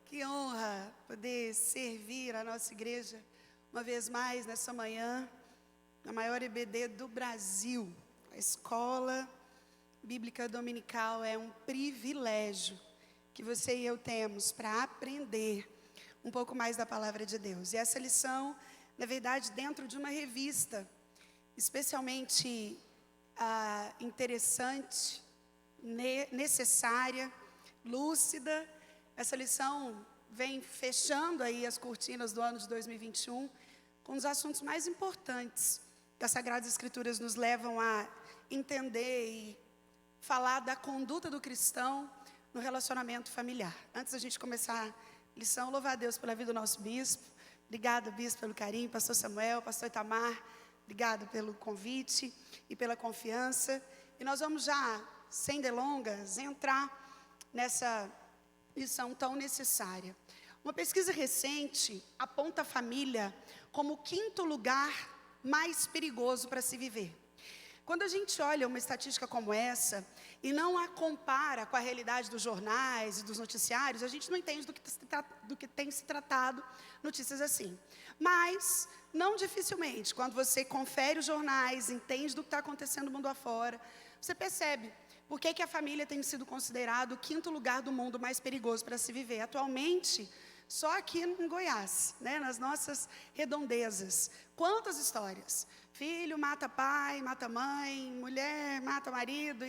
Que honra poder servir a nossa igreja uma vez mais nessa manhã, na maior EBD do Brasil. A Escola Bíblica Dominical é um privilégio que você e eu temos para aprender um pouco mais da Palavra de Deus. E essa lição, na verdade, dentro de uma revista, especialmente interessante, necessária, lúcida. Essa lição vem fechando aí as cortinas do ano de 2021 com os assuntos mais importantes que as Sagradas Escrituras nos levam a entender e falar da conduta do cristão no relacionamento familiar. Antes da gente começar a lição, louvar a Deus pela vida do nosso bispo. Obrigada, bispo, pelo carinho, pastor Samuel, pastor Itamar, obrigado pelo convite e pela confiança. E nós vamos já, sem delongas, entrar nessa lição tão necessária. Uma pesquisa recente aponta a família como o 5º lugar mais perigoso para se viver. Quando a gente olha uma estatística como essa e não a compara com a realidade dos jornais e dos noticiários, a gente não entende do que tem se tratado notícias assim. Mas, não dificilmente, quando você confere os jornais, entende do que está acontecendo no mundo afora, você percebe por que a família tem sido considerado o 5º lugar do mundo mais perigoso para se viver. Atualmente, só aqui em Goiás, nas nossas redondezas. Quantas histórias? Filho mata pai, mata mãe, mulher mata marido,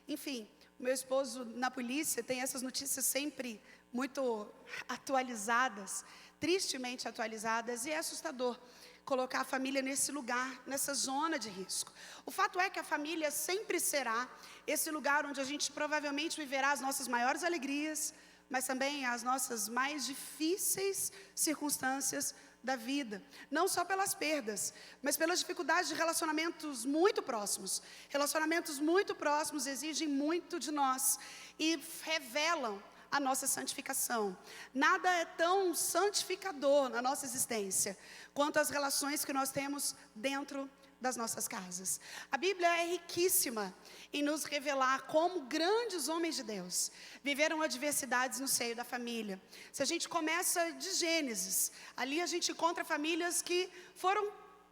enfim. Meu esposo na polícia tem essas notícias sempre muito atualizadas, tristemente atualizadas, e é assustador colocar a família nesse lugar, nessa zona de risco. O fato é que a família sempre será esse lugar onde a gente provavelmente viverá as nossas maiores alegrias, mas também as nossas mais difíceis circunstâncias da vida. Não só pelas perdas, mas pelas dificuldades de relacionamentos muito próximos. Relacionamentos muito próximos exigem muito de nós e revelam a nossa santificação. Nada é tão santificador na nossa existência quanto as relações que nós temos dentro das nossas casas. A Bíblia é riquíssima em nos revelar como grandes homens de Deus viveram adversidades no seio da família. Se a gente começa de Gênesis, ali a gente encontra famílias que foram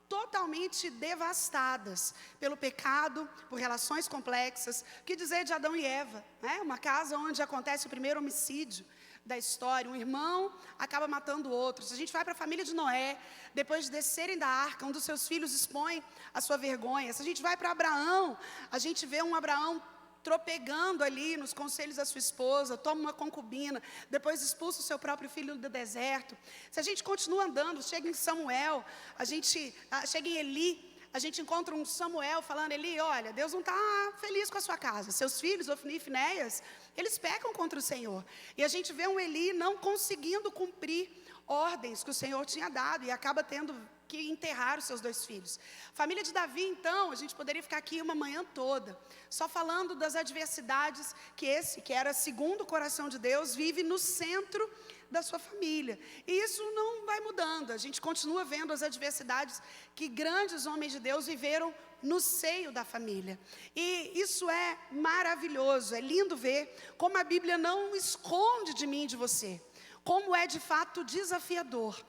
totalmente devastadas pelo pecado, por relações complexas. O que dizer de Adão e Eva? Uma casa onde acontece o primeiro homicídio da história, um irmão acaba matando o outro. Se a gente vai para a família de Noé, depois de descerem da arca, um dos seus filhos expõe a sua vergonha. Se a gente vai para Abraão, a gente vê um Abraão tropegando ali nos conselhos da sua esposa, toma uma concubina, depois expulsa o seu próprio filho do deserto. Se a gente continua andando, chega em Samuel, a gente chega em Eli, a gente encontra um Samuel falando: Eli, olha, Deus não está feliz com a sua casa. Seus filhos, Ofni e Finéias, eles pecam contra o Senhor. E a gente vê um Eli não conseguindo cumprir ordens que o Senhor tinha dado e acaba tendo que enterrar os seus 2 filhos. Família de Davi, então, a gente poderia ficar aqui uma manhã toda, só falando das adversidades que era segundo o coração de Deus, vive no centro da sua família. E isso não vai mudando, a gente continua vendo as adversidades que grandes homens de Deus viveram no seio da família. E isso é maravilhoso, é lindo ver como a Bíblia não esconde de mim e de você, como é de fato desafiador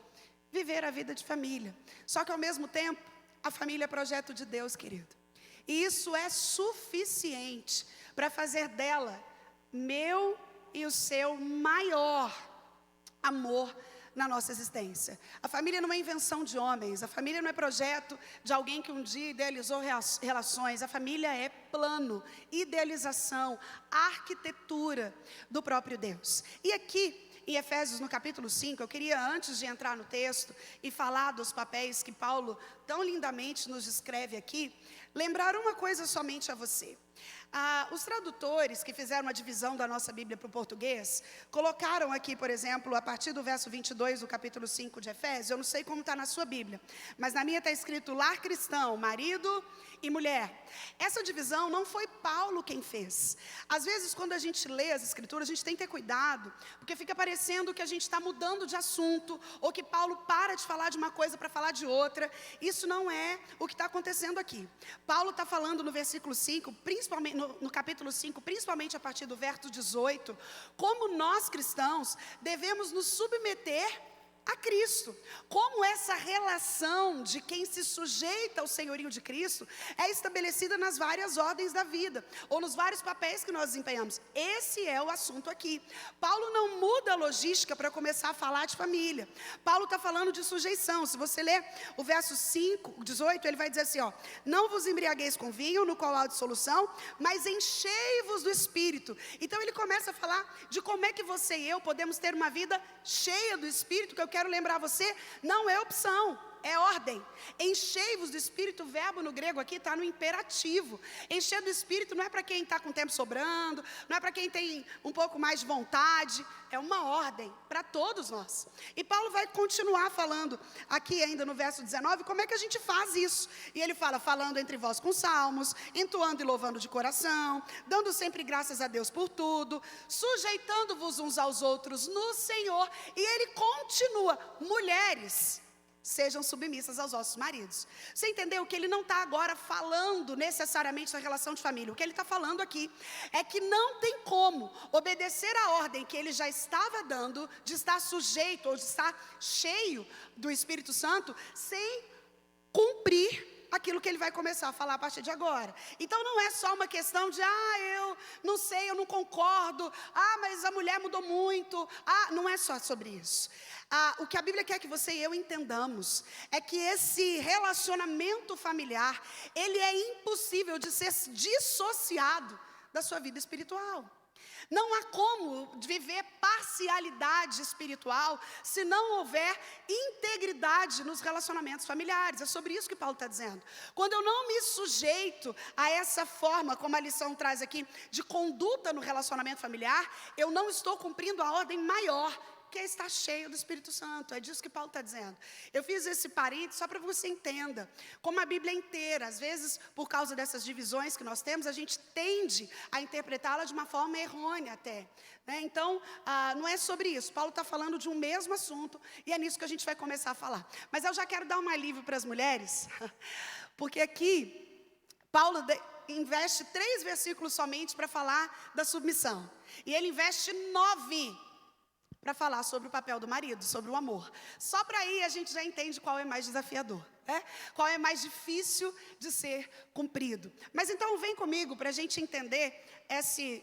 viver a vida de família. Só que ao mesmo tempo, a família é projeto de Deus, querido. E isso é suficiente para fazer dela meu e o seu maior amor na nossa existência. A família não é invenção de homens, a família não é projeto de alguém que um dia idealizou relações, a família é plano, idealização, arquitetura do próprio Deus. E aqui, em Efésios, no capítulo 5, eu queria, antes de entrar no texto e falar dos papéis que Paulo tão lindamente nos descreve aqui, lembrar uma coisa somente a você. Os tradutores que fizeram a divisão da nossa Bíblia para o português, colocaram aqui, por exemplo, a partir do verso 22 do capítulo 5 de Efésios, eu não sei como está na sua Bíblia, mas na minha está escrito lar cristão, marido e mulher. Essa divisão não foi Paulo quem fez. Às vezes, quando a gente lê as Escrituras, a gente tem que ter cuidado, porque fica parecendo que a gente está mudando de assunto, ou que Paulo para de falar de uma coisa para falar de outra. Isso não é o que está acontecendo aqui. Paulo está falando no versículo 5, principalmente principalmente no capítulo 5, principalmente a partir do verso 18, como nós cristãos devemos nos submeter a Cristo. Como essa relação de quem se sujeita ao senhorio de Cristo é estabelecida nas várias ordens da vida, ou nos vários papéis que nós desempenhamos. Esse é o assunto aqui. Paulo não muda a logística para começar a falar de família. Paulo está falando de sujeição. Se você ler o verso 5, 18, ele vai dizer assim, ó: não vos embriagueis com vinho, no qual há dissolução, mas enchei-vos do Espírito. Então ele começa a falar de como é que você e eu podemos ter uma vida cheia do Espírito, que eu quero lembrar você, não é opção, é ordem. Enchei-vos do Espírito, o verbo no grego aqui está no imperativo. Encher do Espírito não é para quem está com tempo sobrando, não é para quem tem um pouco mais de vontade, é uma ordem para todos nós. E Paulo vai continuar falando aqui ainda no verso 19, como é que a gente faz isso. E ele fala, falando entre vós com salmos, entoando e louvando de coração, dando sempre graças a Deus por tudo, sujeitando-vos uns aos outros no Senhor. E ele continua, mulheres, sejam submissas aos vossos maridos. Você entendeu que ele não está agora falando necessariamente da relação de família. O que ele está falando aqui é que não tem como obedecer a ordem que ele já estava dando, de estar sujeito ou de estar cheio do Espírito Santo, sem cumprir aquilo que ele vai começar a falar a partir de agora. Então não é só uma questão de, eu não sei, eu não concordo, mas a mulher mudou muito, não é só sobre isso. O que a Bíblia quer que você e eu entendamos é que esse relacionamento familiar, ele é impossível de ser dissociado da sua vida espiritual. Não há como viver parcialidade espiritual se não houver integridade nos relacionamentos familiares. É sobre isso que Paulo está dizendo. Quando eu não me sujeito a essa forma, como a lição traz aqui, de conduta no relacionamento familiar, eu não estou cumprindo a ordem maior, que é estar cheio do Espírito Santo. É disso que Paulo está dizendo. Eu fiz esse parênteses só para que você entenda como a Bíblia inteira, às vezes, por causa dessas divisões que nós temos, a gente tende a interpretá-la de uma forma errônea até, né? Então, não é sobre isso. Paulo está falando de um mesmo assunto e é nisso que a gente vai começar a falar. Mas eu já quero dar um alívio para as mulheres, porque aqui, Paulo investe 3 versículos somente para falar da submissão. E ele investe 9 para falar sobre o papel do marido, sobre o amor. Só para aí a gente já entende qual é mais desafiador, né? Qual é mais difícil de ser cumprido. Mas então vem comigo para a gente entender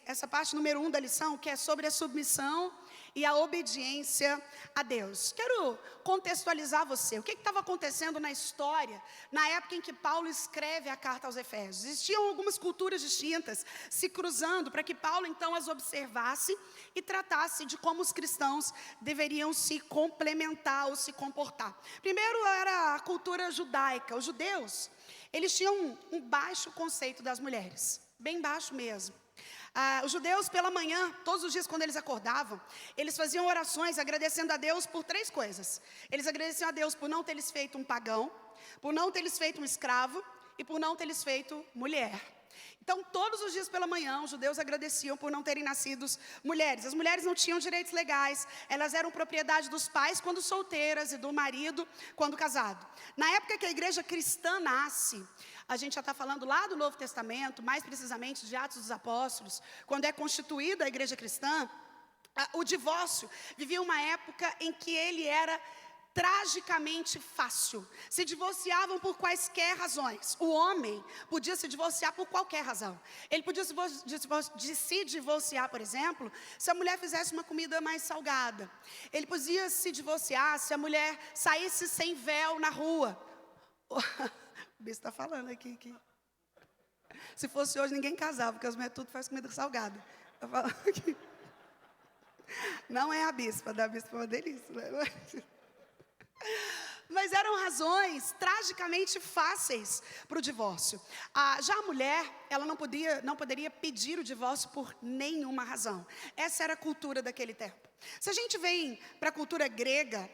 essa parte número 1 da lição, que é sobre a submissão e a obediência a Deus. Quero contextualizar você. O que estava acontecendo na história, na época em que Paulo escreve a carta aos Efésios? Existiam algumas culturas distintas se cruzando para que Paulo então as observasse e tratasse de como os cristãos deveriam se complementar ou se comportar. Primeiro era a cultura judaica. Os judeus, eles tinham um baixo conceito das mulheres, bem baixo mesmo. Os judeus pela manhã, todos os dias quando eles acordavam, eles faziam orações agradecendo a Deus por 3 coisas. Eles agradeciam a Deus por não ter lhes feito um pagão, por não ter lhes feito um escravo e por não ter lhes feito mulher. Então todos os dias pela manhã os judeus agradeciam por não terem nascido mulheres. As mulheres não tinham direitos legais, elas eram propriedade dos pais quando solteiras e do marido quando casado. Na época que a igreja cristã nasce, a gente já está falando lá do Novo Testamento, mais precisamente de Atos dos Apóstolos, quando é constituída a igreja cristã, o divórcio vivia uma época em que ele era tragicamente fácil. Se divorciavam por quaisquer razões. O homem podia se divorciar por qualquer razão. Ele podia se divorciar, por exemplo, se a mulher fizesse uma comida mais salgada. Ele podia se divorciar se a mulher saísse sem véu na rua. O bispo está falando aqui que se fosse hoje ninguém casava, porque as mulheres tudo faz comida salgada. Está falando aqui. Não é a bispa, da bispa é uma delícia, né? Mas eram razões tragicamente fáceis para o divórcio. Já a mulher, ela não poderia pedir o divórcio por nenhuma razão. Essa era a cultura daquele tempo. Se a gente vem para a cultura grega,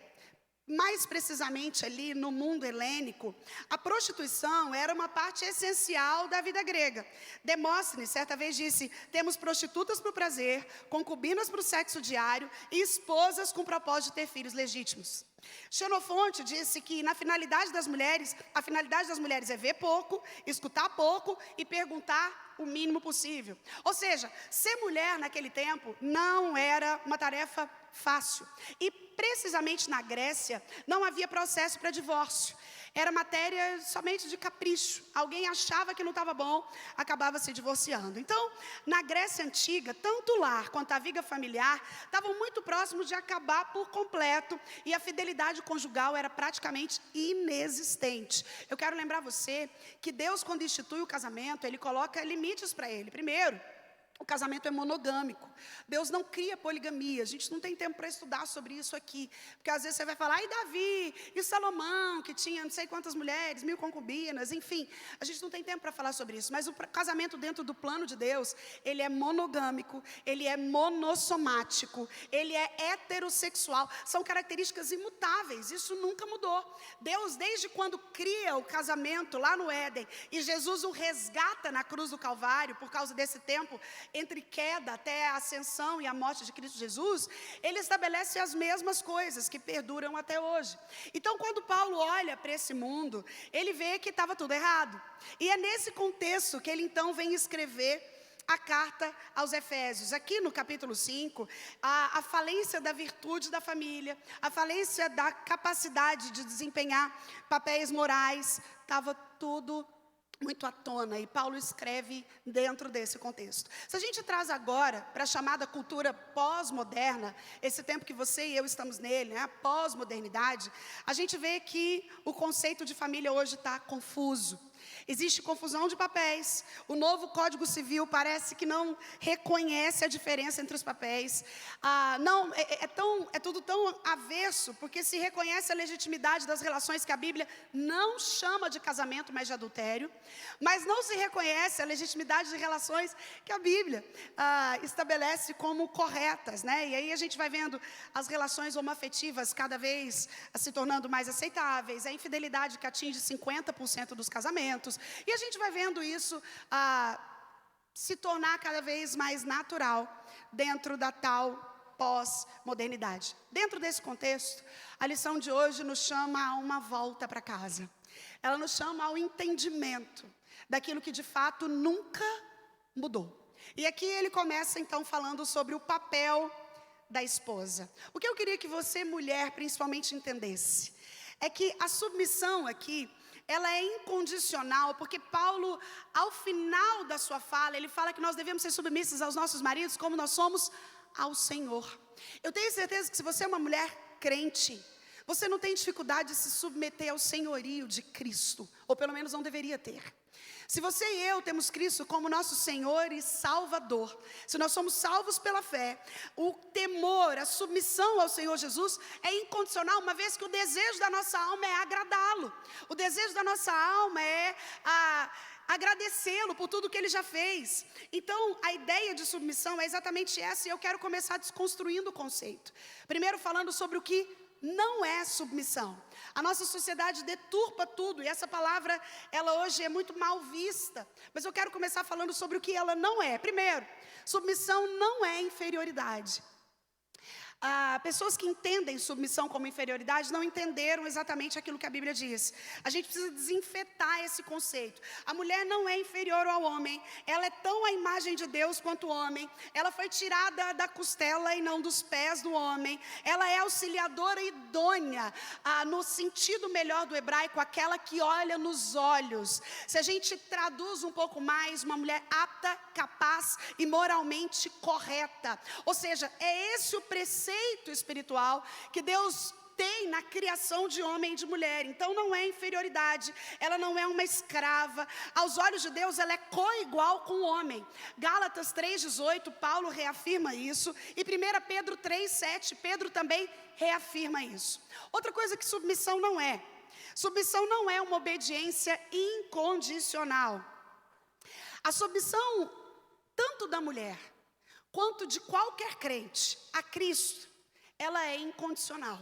Mais precisamente ali no mundo helênico, a prostituição era uma parte essencial da vida grega. Demóstenes, certa vez, disse: temos prostitutas para o prazer, concubinas para o sexo diário e esposas com o propósito de ter filhos legítimos. Xenofonte disse que a finalidade das mulheres é ver pouco, escutar pouco e perguntar o mínimo possível. Ou seja, ser mulher naquele tempo não era uma tarefa fácil. E precisamente na Grécia não havia processo para divórcio. Era matéria somente de capricho. Alguém achava que não estava bom, acabava se divorciando. Então, na Grécia Antiga, tanto o lar quanto a vida familiar estavam muito próximos de acabar por completo e a fidelidade conjugal era praticamente inexistente. Eu quero lembrar você que Deus, quando institui o casamento, Ele coloca limites para ele. Primeiro, o casamento é monogâmico. Deus não cria poligamia. A gente não tem tempo para estudar sobre isso aqui. Porque às vezes você vai falar, e Davi, e Salomão, que tinha não sei quantas mulheres, 1000 concubinas, enfim. A gente não tem tempo para falar sobre isso. Mas o casamento dentro do plano de Deus, ele é monogâmico, ele é monossomático, ele é heterossexual. São características imutáveis, isso nunca mudou. Deus, desde quando cria o casamento lá no Éden, e Jesus o resgata na cruz do Calvário, por causa desse tempo entre queda até a ascensão e a morte de Cristo Jesus, ele estabelece as mesmas coisas que perduram até hoje. Então, quando Paulo olha para esse mundo, ele vê que estava tudo errado. E é nesse contexto que ele então vem escrever a carta aos Efésios. Aqui no capítulo 5, a falência da virtude da família, a falência da capacidade de desempenhar papéis morais, estava tudo muito à tona, e Paulo escreve dentro desse contexto. Se a gente traz agora para a chamada cultura pós-moderna, esse tempo que você e eu estamos nele, né, a pós-modernidade, a gente vê que o conceito de família hoje está confuso. Existe confusão de papéis. O novo Código Civil parece que não reconhece a diferença entre os papéis. É tudo tão avesso, porque se reconhece a legitimidade das relações que a Bíblia não chama de casamento, mas de adultério. Mas não se reconhece a legitimidade de relações que a Bíblia estabelece como corretas, né? E aí a gente vai vendo as relações homoafetivas cada vez se tornando mais aceitáveis, a infidelidade que atinge 50% dos casamentos. E a gente vai vendo isso se tornar cada vez mais natural dentro da tal pós-modernidade. Dentro desse contexto, a lição de hoje nos chama a uma volta para casa. Ela nos chama ao entendimento daquilo que de fato nunca mudou. E aqui ele começa então falando sobre o papel da esposa. O que eu queria que você, mulher, principalmente entendesse, é que a submissão aqui, ela é incondicional, porque Paulo, ao final da sua fala, ele fala que nós devemos ser submissas aos nossos maridos como nós somos ao Senhor. Eu tenho certeza que se você é uma mulher crente, você não tem dificuldade de se submeter ao senhorio de Cristo, ou pelo menos não deveria ter. Se você e eu temos Cristo como nosso Senhor e Salvador, se nós somos salvos pela fé, o temor, a submissão ao Senhor Jesus é incondicional, uma vez que o desejo da nossa alma é agradá-lo. O desejo da nossa alma é agradecê-lo por tudo que Ele já fez. Então, a ideia de submissão é exatamente essa, e eu quero começar desconstruindo o conceito. Primeiro falando sobre o que não é submissão. A nossa sociedade deturpa tudo, e essa palavra, ela hoje é muito mal vista. Mas eu quero começar falando sobre o que ela não é. Primeiro, submissão não é inferioridade. Pessoas que entendem submissão como inferioridade não entenderam exatamente aquilo que a Bíblia diz. A gente precisa desinfetar esse conceito. A mulher não é inferior ao homem, ela é tão a imagem de Deus quanto o homem. Ela foi tirada da costela e não dos pés do homem. Ela é auxiliadora idônea, no sentido melhor do hebraico, aquela que olha nos olhos. Se a gente traduz um pouco mais, uma mulher apta, capaz e moralmente correta. Ou seja, é esse o preceito espiritual que Deus tem na criação de homem e de mulher. Então não é inferioridade, ela não é uma escrava. Aos olhos de Deus ela é coigual com o homem. Gálatas 3,18, Paulo reafirma isso, e 1 Pedro 3,7, Pedro também reafirma isso. Outra coisa que submissão não é uma obediência incondicional. A submissão tanto da mulher quanto de qualquer crente a Cristo, ela é incondicional.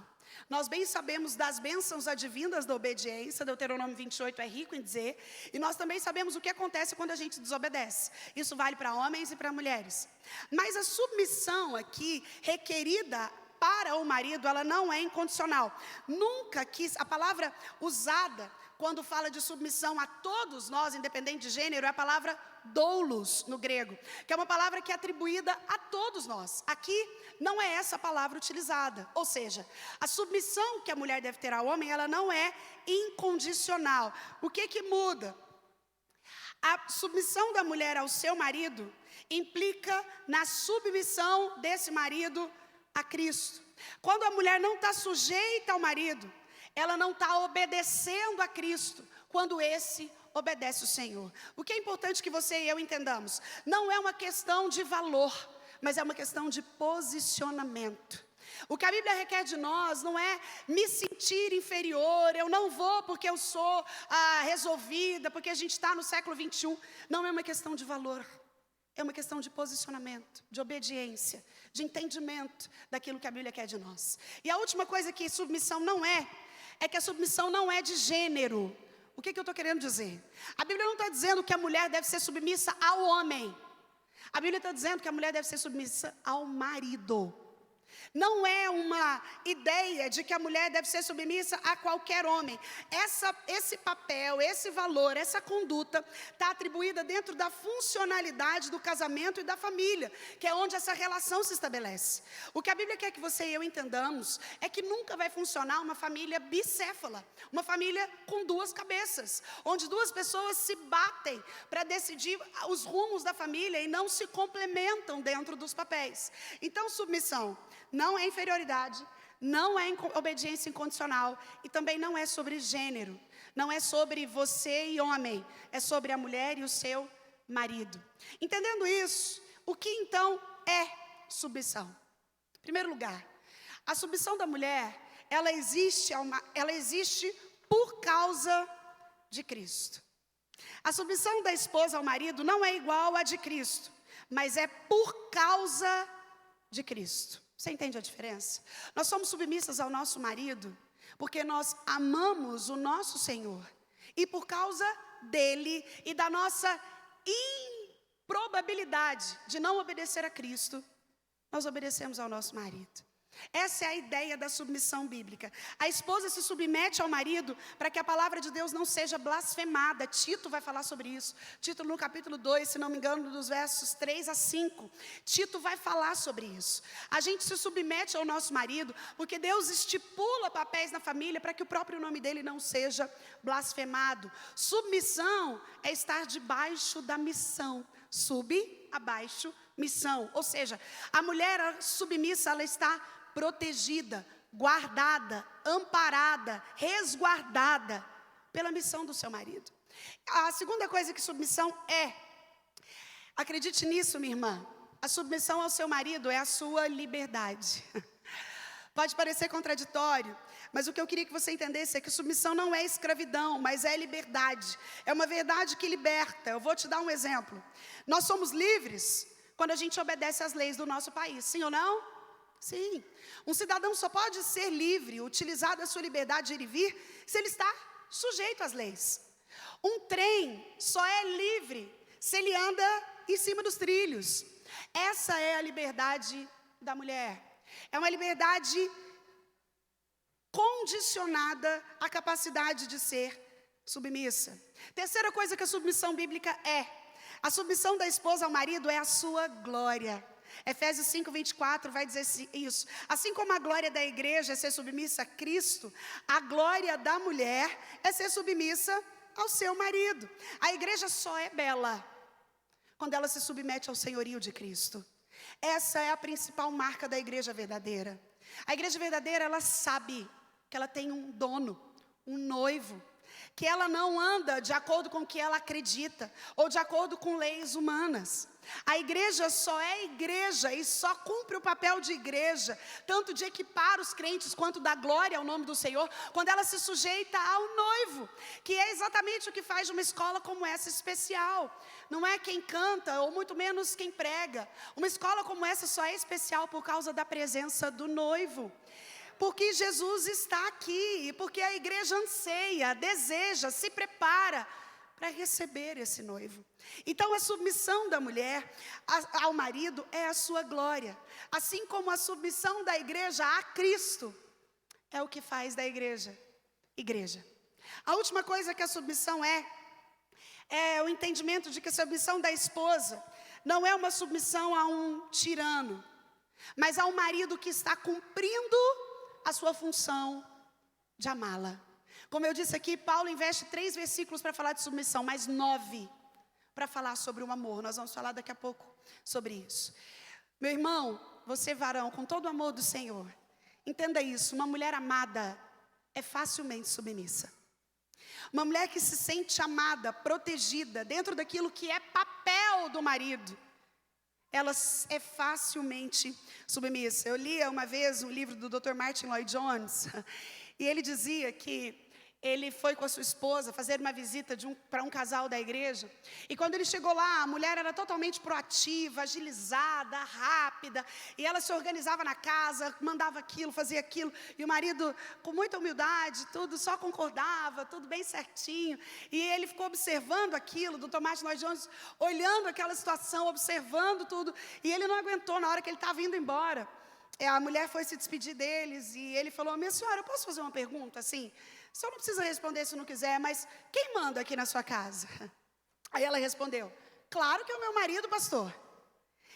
Nós bem sabemos das bênçãos advindas da obediência, Deuteronômio 28 é rico em dizer, e nós também sabemos o que acontece quando a gente desobedece. Isso vale para homens e para mulheres. Mas a submissão aqui, requerida para o marido, ela não é incondicional. Nunca quis, a palavra usada quando fala de submissão a todos nós, independente de gênero, é a palavra doulos no grego, que é uma palavra que é atribuída a todos nós. Aqui não é essa palavra utilizada, ou seja, a submissão que a mulher deve ter ao homem, ela não é incondicional. O que muda? A submissão da mulher ao seu marido implica na submissão desse marido a Cristo. Quando a mulher não está sujeita ao marido, ela não está obedecendo a Cristo, quando esse obedece o Senhor. O que é importante que você e eu entendamos, não é uma questão de valor, mas é uma questão de posicionamento. O que a Bíblia requer de nós não é me sentir inferior, eu não vou porque eu sou resolvida, porque a gente está no século 21. Não é uma questão de valor, é uma questão de posicionamento, de obediência, de entendimento daquilo que a Bíblia quer de nós. E a última coisa que submissão não é que a submissão não é de gênero. O que eu estou querendo dizer? A Bíblia não está dizendo que a mulher deve ser submissa ao homem. A Bíblia está dizendo que a mulher deve ser submissa ao marido. Não é uma ideia de que a mulher deve ser submissa a qualquer homem. Esse papel, esse valor, essa conduta está atribuída dentro da funcionalidade do casamento e da família, que é onde essa relação se estabelece. O que a Bíblia quer que você e eu entendamos é que nunca vai funcionar uma família bicéfala, uma família com duas cabeças, onde duas pessoas se batem para decidir os rumos da família e não se complementam dentro dos papéis. Então, submissão não é inferioridade, não é obediência incondicional e também não é sobre gênero, não é sobre você e homem, é sobre a mulher e o seu marido. Entendendo isso, o que então é submissão? Em primeiro lugar, a submissão da mulher, ela existe por causa de Cristo. A submissão da esposa ao marido não é igual à de Cristo, mas é por causa de Cristo. Você entende a diferença? Nós somos submissas ao nosso marido porque nós amamos o nosso Senhor. E por causa dele e da nossa improbabilidade de não obedecer a Cristo, nós obedecemos ao nosso marido. Essa é a ideia da submissão bíblica. A esposa se submete ao marido para que a palavra de Deus não seja blasfemada. Tito vai falar sobre isso. Tito no capítulo 2, se não me engano, dos versos 3 a 5. Tito vai falar sobre isso. A gente se submete ao nosso marido porque Deus estipula papéis na família para que o próprio nome dele não seja blasfemado. Submissão é estar debaixo da missão. Abaixo, missão. Ou seja, a mulher submissa, ela está protegida, guardada, amparada, resguardada pela missão do seu marido. A segunda coisa que submissão acredite nisso, minha irmã, a submissão ao seu marido é a sua liberdade. Pode parecer contraditório, mas o que eu queria que você entendesse é que submissão não é escravidão, mas é liberdade. É uma verdade que liberta. Eu vou te dar um exemplo. Nós somos livres quando a gente obedece às leis do nosso país, sim ou não? Sim. Um cidadão só pode ser livre, utilizar da sua liberdade de ir e vir, se ele está sujeito às leis. Um trem só é livre se ele anda em cima dos trilhos. Essa é a liberdade da mulher. É uma liberdade condicionada à capacidade de ser submissa. Terceira coisa que a submissão bíblica a submissão da esposa ao marido é a sua glória. Efésios 5:24 vai dizer isso. Assim como a glória da igreja é ser submissa a Cristo, a glória da mulher é ser submissa ao seu marido. A igreja só é bela quando ela se submete ao senhorio de Cristo. Essa é a principal marca da igreja verdadeira. A igreja verdadeira, ela sabe que ela tem um dono, um noivo, que ela não anda de acordo com o que ela acredita, ou de acordo com leis humanas. A igreja só é igreja e só cumpre o papel de igreja, tanto de equipar os crentes quanto da glória ao nome do Senhor, quando ela se sujeita ao noivo, que é exatamente o que faz de uma escola como essa especial. Não é quem canta, ou muito menos quem prega. Uma escola como essa só é especial por causa da presença do noivo. porque Jesus está aqui, e porque a igreja anseia, deseja, se prepara para receber esse noivo. Então a submissão da mulher ao marido é a sua glória, assim como a submissão da igreja a Cristo é o que faz da igreja, igreja. A última coisa que a submissão é o entendimento de que a submissão da esposa não é uma submissão a um tirano, mas a um marido que está cumprindo a sua função de amá-la. Como eu disse aqui, Paulo investe 3 versículos para falar de submissão, mais 9 para falar sobre o amor. Nós vamos falar daqui a pouco sobre isso. Meu irmão, você varão, com todo o amor do Senhor, entenda isso, uma mulher amada é facilmente submissa. Uma mulher que se sente amada, protegida, dentro daquilo que é papel do marido, ela é facilmente submissa. Eu li uma vez um livro do Dr. Martin Lloyd Jones, e ele dizia que ele foi com a sua esposa fazer uma visita para um casal da igreja. E quando ele chegou lá, a mulher era totalmente proativa, agilizada, rápida. E ela se organizava na casa, mandava aquilo, fazia aquilo. E o marido, com muita humildade, tudo, só concordava, tudo bem certinho. E ele ficou observando aquilo, do Tomás Lloyd Jones, olhando aquela situação, observando tudo. E ele não aguentou na hora que ele estava indo embora. A mulher foi se despedir deles e ele falou: minha senhora, eu posso fazer uma pergunta assim? O senhor não precisa responder se não quiser, mas quem manda aqui na sua casa? Aí ela respondeu: claro que é o meu marido, pastor.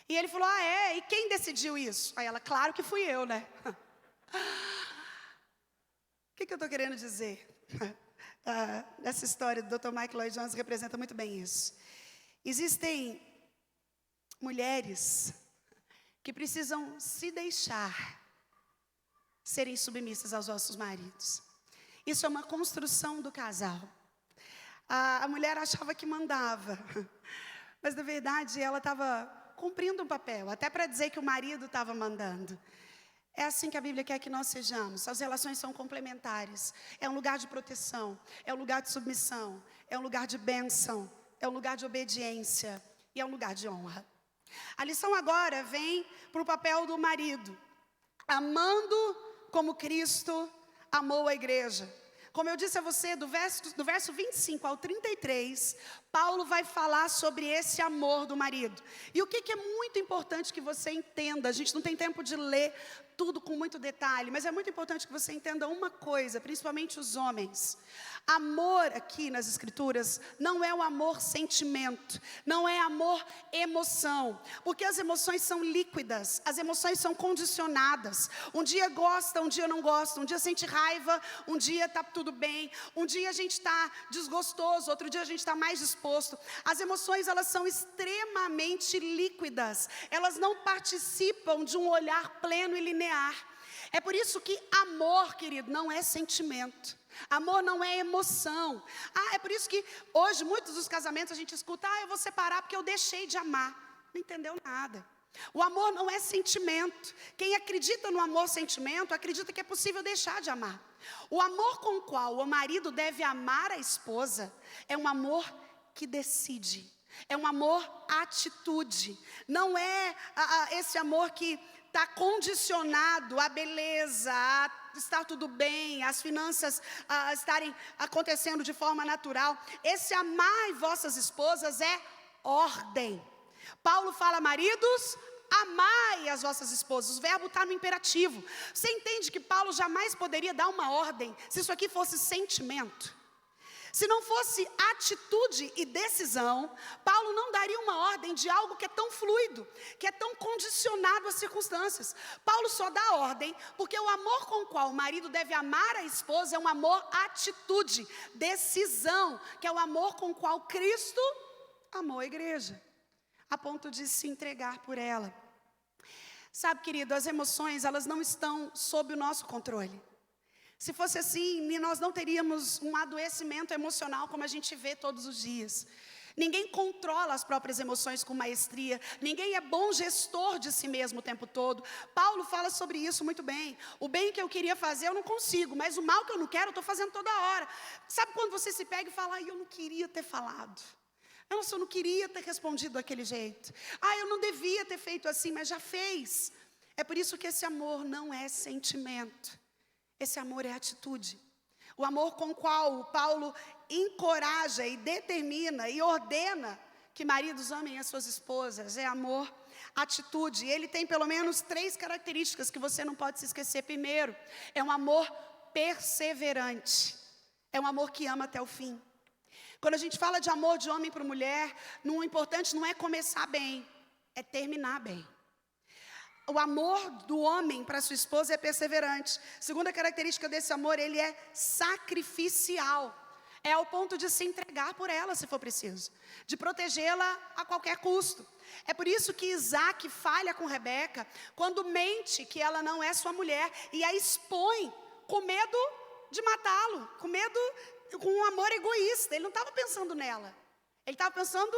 E ele falou: ah, é? E quem decidiu isso? Aí ela: claro que fui eu, né? O que eu estou querendo dizer? Essa história do Dr. Michael Lloyd Jones representa muito bem isso. Existem mulheres que precisam se deixar serem submissas aos nossos maridos. Isso é uma construção do casal. A mulher achava que mandava, mas na verdade ela estava cumprindo um papel, até para dizer que o marido estava mandando. É assim que a Bíblia quer que nós sejamos. As relações são complementares. É um lugar de proteção, é um lugar de submissão, é um lugar de bênção, é um lugar de obediência e é um lugar de honra. A lição agora vem para o papel do marido, amando como Cristo amou a igreja. Como eu disse a você, do verso 25 ao 33, Paulo vai falar sobre esse amor do marido. E o que é muito importante que você entenda, a gente não tem tempo de ler tudo com muito detalhe, mas é muito importante que você entenda uma coisa, principalmente os homens. Amor aqui nas escrituras não é o amor sentimento, não é amor emoção, porque as emoções são líquidas, as emoções são condicionadas. Um dia gosta, um dia não gosta, um dia sente raiva, um dia está tudo bem, um dia a gente está desgostoso, outro dia a gente está mais disposto. As emoções, elas são extremamente líquidas, elas não participam de um olhar pleno e linear. É por isso que amor, querido, não é sentimento. Amor não é emoção. É por isso que hoje, muitos dos casamentos, a gente escuta: eu vou separar porque eu deixei de amar. Não entendeu nada. O amor não é sentimento. Quem acredita no amor sentimento, acredita que é possível deixar de amar. O amor com o qual o marido deve amar a esposa é um amor que decide. É um amor atitude. Não é esse amor que está condicionado à beleza, a estar tudo bem, as finanças estarem acontecendo de forma natural. Esse amar vossas esposas é ordem. Paulo fala: maridos, amai as vossas esposas. O verbo está no imperativo. Você entende que Paulo jamais poderia dar uma ordem se isso aqui fosse sentimento? Se não fosse atitude e decisão, Paulo não daria uma ordem de algo que é tão fluido, que é tão condicionado às circunstâncias. Paulo só dá ordem porque o amor com o qual o marido deve amar a esposa é um amor atitude, decisão, que é o amor com o qual Cristo amou a igreja, a ponto de se entregar por ela. Sabe, querido, as emoções, elas não estão sob o nosso controle. Se fosse assim, nós não teríamos um adoecimento emocional como a gente vê todos os dias. Ninguém controla as próprias emoções com maestria. Ninguém é bom gestor de si mesmo o tempo todo. Paulo fala sobre isso muito bem. O bem que eu queria fazer eu não consigo, mas o mal que eu não quero eu estou fazendo toda hora. Sabe quando você se pega e fala: eu não queria ter falado. Eu não queria ter respondido daquele jeito. Eu não devia ter feito assim, mas já fez. É por isso que esse amor não é sentimento. Esse amor é atitude. O amor com o qual Paulo encoraja e determina e ordena que maridos amem as suas esposas é amor, atitude. Ele tem pelo menos 3 características que você não pode se esquecer. Primeiro, é um amor perseverante. É um amor que ama até o fim. Quando a gente fala de amor de homem para mulher, o importante não é começar bem, é terminar bem. O amor do homem para sua esposa é perseverante. Segunda característica desse amor, ele é sacrificial. É ao ponto de se entregar por ela, se for preciso. De protegê-la a qualquer custo. É por isso que Isaac falha com Rebeca, quando mente que ela não é sua mulher, e a expõe com medo de matá-lo, com medo, com um amor egoísta. Ele não estava pensando nela, ele estava pensando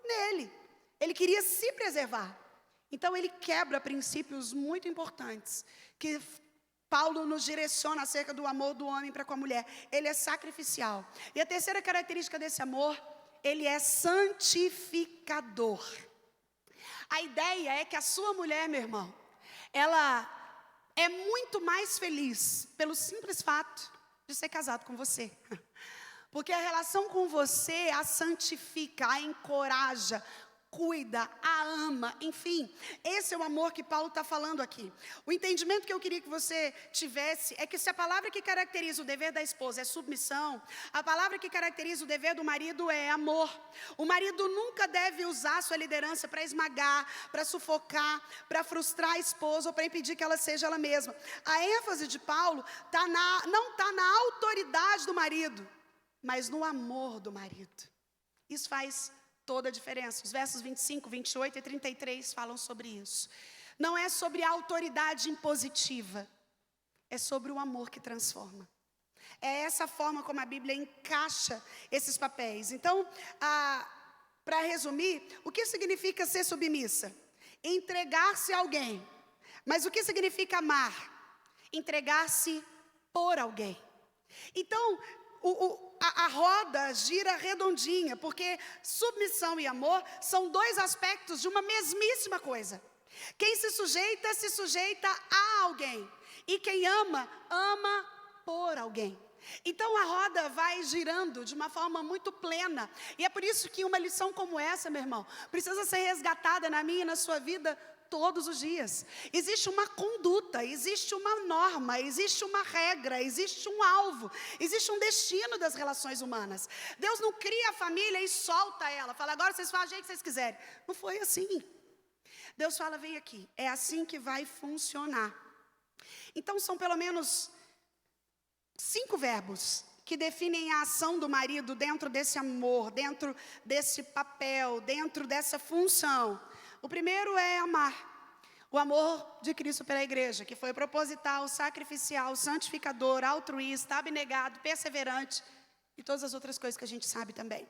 nele. Ele queria se preservar. Então ele quebra princípios muito importantes que Paulo nos direciona acerca do amor do homem para com a mulher. Ele é sacrificial. E a terceira característica desse amor, ele é santificador. A ideia é que a sua mulher, meu irmão, ela é muito mais feliz pelo simples fato de ser casado com você. Porque a relação com você a santifica, a encoraja, cuida, a ama, enfim. Esse é o amor que Paulo está falando aqui. O entendimento que eu queria que você tivesse é que se a palavra que caracteriza o dever da esposa é submissão, a palavra que caracteriza o dever do marido é amor. O marido nunca deve usar sua liderança para esmagar, para sufocar, para frustrar a esposa ou para impedir que ela seja ela mesma. A ênfase de Paulo não está na autoridade do marido, mas no amor do marido. Isso faz toda a diferença. Os versos 25, 28 e 33 falam sobre isso. Não é sobre a autoridade impositiva, é sobre o amor que transforma. É essa forma como a Bíblia encaixa esses papéis. Então, para resumir, o que significa ser submissa? Entregar-se a alguém. Mas o que significa amar? Entregar-se por alguém. Então, a roda gira redondinha, porque submissão e amor são 2 aspectos de uma mesmíssima coisa. Quem se sujeita a alguém. E quem ama, ama por alguém. Então a roda vai girando de uma forma muito plena. E é por isso que uma lição como essa, meu irmão, precisa ser resgatada na minha e na sua vida todos os dias. Existe uma conduta, existe uma norma, existe uma regra, existe um alvo, existe um destino das relações humanas. Deus não cria a família e solta ela, fala, agora vocês fazem o jeito que vocês quiserem. Não foi assim. Deus fala, vem aqui, é assim que vai funcionar. Então são pelo menos 5 verbos que definem a ação do marido dentro desse amor, dentro desse papel, dentro dessa função. O primeiro é amar, o amor de Cristo pela igreja, que foi proposital, sacrificial, santificador, altruísta, abnegado, perseverante e todas as outras coisas que a gente sabe também.